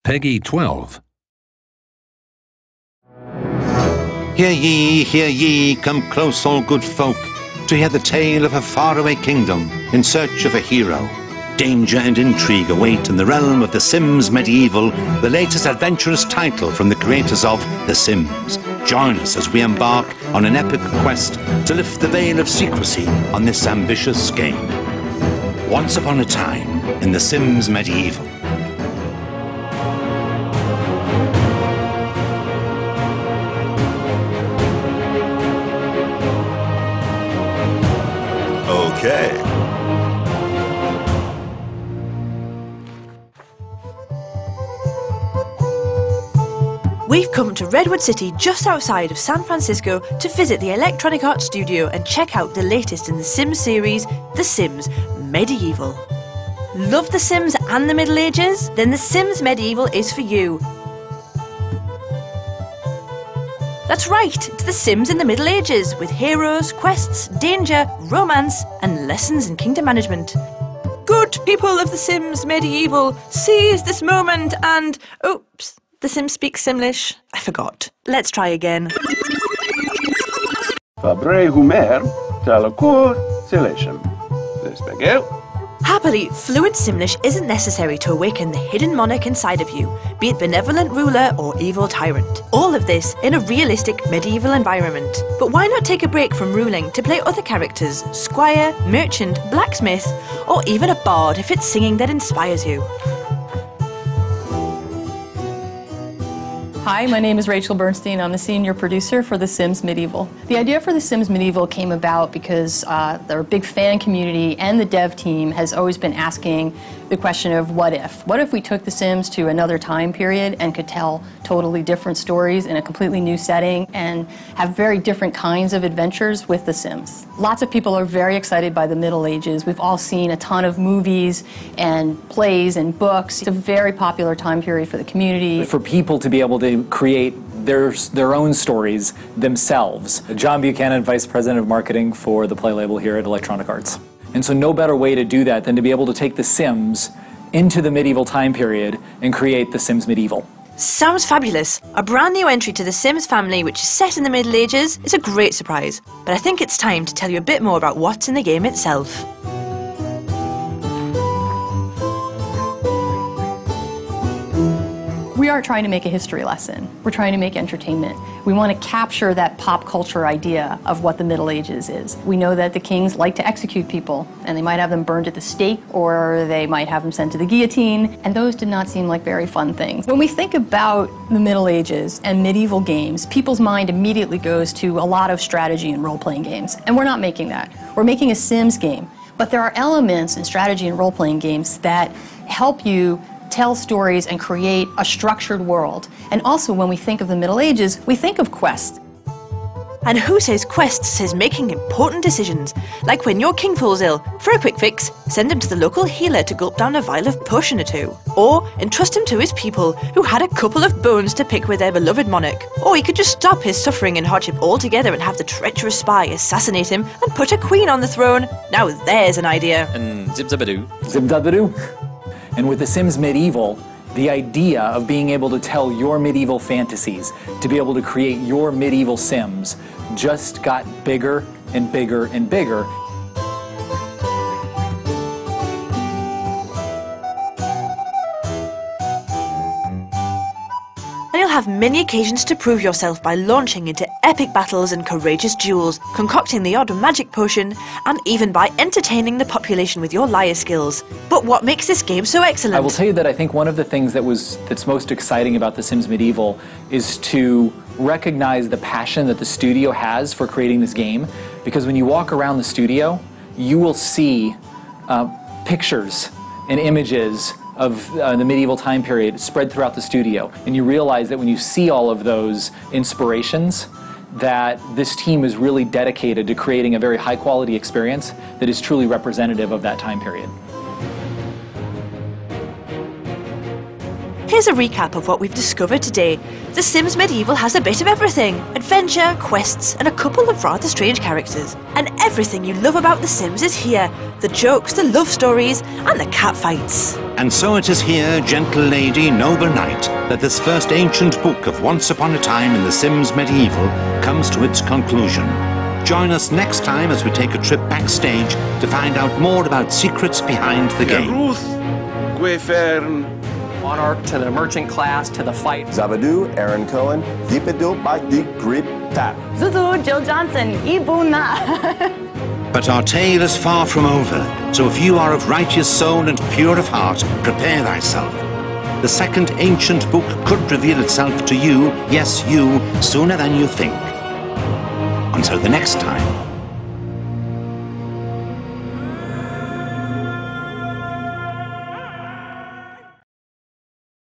Peggy 12. Hear ye, come close, all good folk, to hear the tale of a faraway kingdom in search of a hero. Danger and intrigue await in the realm of The Sims Medieval, the latest adventurous title from the creators of The Sims. Join us as we embark on an epic quest to lift the veil of secrecy on this ambitious game. Once upon a time in The Sims Medieval. Okay. We've come to Redwood City just outside of San Francisco to visit the Electronic Arts studio and check out the latest in the Sims series, The Sims Medieval. Love The Sims and the Middle Ages? Then The Sims Medieval is for you. That's right, it's The Sims in the Middle Ages, with heroes, quests, danger, romance, and lessons in kingdom management. Good people of The Sims Medieval, seize this moment and... Oops, The Sims speaks Simlish. I forgot. Let's try again. Fabre humer, talakur, silation. Despegel. Happily, fluent Simlish isn't necessary to awaken the hidden monarch inside of you, be it benevolent ruler or evil tyrant. All of this in a realistic medieval environment. But why not take a break from ruling to play other characters, squire, merchant, blacksmith, or even a bard if it's singing that inspires you? Hi, my name is Rachel Bernstein. I'm the senior producer for The Sims Medieval. The idea for The Sims Medieval came about because their big fan community and the dev team has always been asking the question of what if? What if we took The Sims to another time period and could tell totally different stories in a completely new setting and have very different kinds of adventures with The Sims? Lots of people are very excited by the Middle Ages. We've all seen a ton of movies and plays and books. It's a very popular time period for the community. For people to be able to create their own stories themselves. John Buchanan, Vice President of Marketing for the Play label here at Electronic Arts. And so no better way to do that than to be able to take The Sims into the medieval time period and create The Sims Medieval. Sounds fabulous. A brand new entry to the Sims family which is set in the Middle Ages is a great surprise. But I think it's time to tell you a bit more about what's in the game itself. We aren't trying to make a history lesson. We're trying to make entertainment. We want to capture that pop culture idea of what the Middle Ages is. We know that the kings like to execute people, and they might have them burned at the stake, or they might have them sent to the guillotine, and those did not seem like very fun things. When we think about the Middle Ages and medieval games, people's mind immediately goes to a lot of strategy and role-playing games, and we're not making that. We're making a Sims game. But there are elements in strategy and role-playing games that help you tell stories and create a structured world. And also, when we think of the Middle Ages, we think of quests. And who says quests says making important decisions? Like when your king falls ill, for a quick fix, send him to the local healer to gulp down a vial of potion or two. Or entrust him to his people who had a couple of bones to pick with their beloved monarch. Or he could just stop his suffering and hardship altogether and have the treacherous spy assassinate him and put a queen on the throne. Now there's an idea. And zip-zabadoo. Zip-zabadoo. And with The Sims Medieval, the idea of being able to tell your medieval fantasies, to be able to create your medieval Sims, just got bigger and bigger and bigger. And you'll have many occasions to prove yourself by launching into epic battles and courageous duels, concocting the odd magic potion, and even by entertaining the population with your liar skills. But what makes this game so excellent? I will tell you that I think one of the things that's most exciting about The Sims Medieval is to recognize the passion that the studio has for creating this game, because when you walk around the studio, you will see pictures and images of the medieval time period spread throughout the studio. And you realize that when you see all of those inspirations, that this team is really dedicated to creating a very high quality experience that is truly representative of that time period. Here's a recap of what we've discovered today. The Sims Medieval has a bit of everything. Adventure, quests, and a couple of rather strange characters. And everything you love about The Sims is here. The jokes, the love stories, and the cat fights. And so it is here, gentle lady, noble knight, that this first ancient book of Once Upon a Time in The Sims Medieval comes to its conclusion. Join us next time as we take a trip backstage to find out more about secrets behind the game. Ruth, Gwefern, Monarch to the merchant class to the fight. Zabadoo, Aaron Cohen, Deepadu, Baki, Grip, Tap. Zuzu, Jill Johnson, Ibuna. But our tale is far from over, so if you are of righteous soul and pure of heart, prepare thyself. The second ancient book could reveal itself to you, yes, you, sooner than you think. Until the next time.